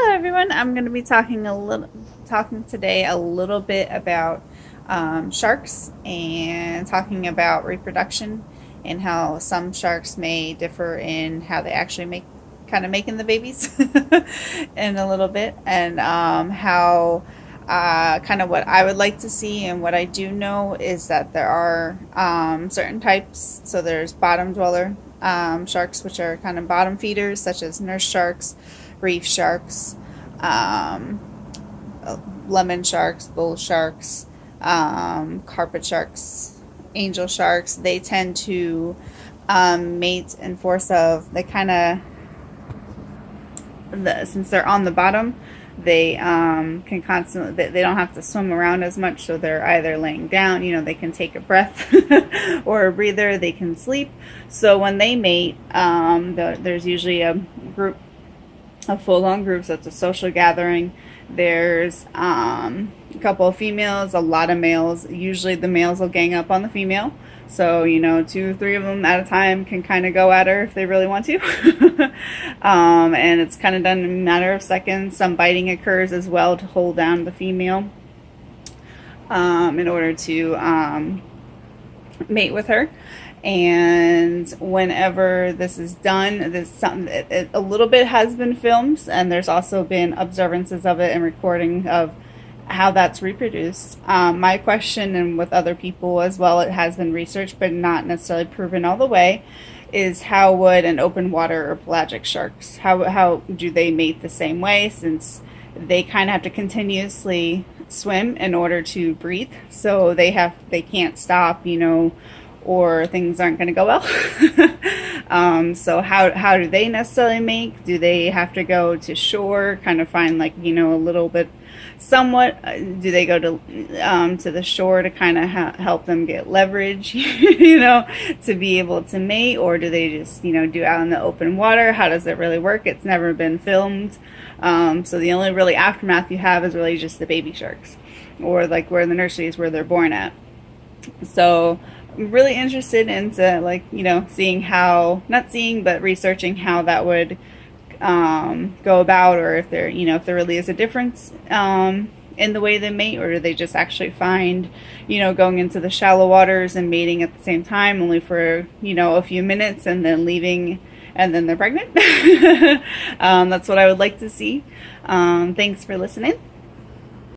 Everyone. I'm going to be talking today a little bit about sharks and talking about reproduction and how some sharks may differ in how they actually making the babies in a little bit, and how kind of what I would like to see. And what I do know is that there are certain types. So there's bottom dweller sharks, which are kind of bottom feeders, such as nurse sharks, reef sharks, um, lemon sharks, bull sharks, carpet sharks, angel sharks. They tend to mate in force of, they kind of, since they're on the bottom, they can constantly, they don't have to swim around as much, so they're either laying down, they can take a breath or a breather, they can sleep. So when they mate, there's usually a full-on group, so it's a social gathering. There's a couple of females, a lot of males. Usually the males will gang up on the female, so 2 or 3 of them at a time can kind of go at her if they really want to. And it's kind of done in a matter of seconds. Some biting occurs as well to hold down the female in order to mate with her. And whenever this is done, a little bit has been filmed, and there's also been observances of it and recording of how that's reproduced. My question, and with other people as well, it has been researched but not necessarily proven all the way, is how would an open water or pelagic sharks, how do they mate the same way, since they kind of have to continuously swim in order to breathe, so they can't stop, or things aren't going to go well. So how do they necessarily make? Do they have to go to shore, kind of find a little bit, somewhat? Do they go to the shore to kind of help them get leverage, to be able to mate, or do they just do out in the open water? How does it really work? It's never been filmed, so the only really aftermath you have is really just the baby sharks, or where the nurseries where they're born at. So I'm really interested into seeing how, not seeing, but researching how that would go about, or if there really is a difference in the way they mate, or do they just actually find going into the shallow waters and mating at the same time, only for a few minutes, and then leaving, and then they're pregnant. That's what I would like to see. Thanks for listening.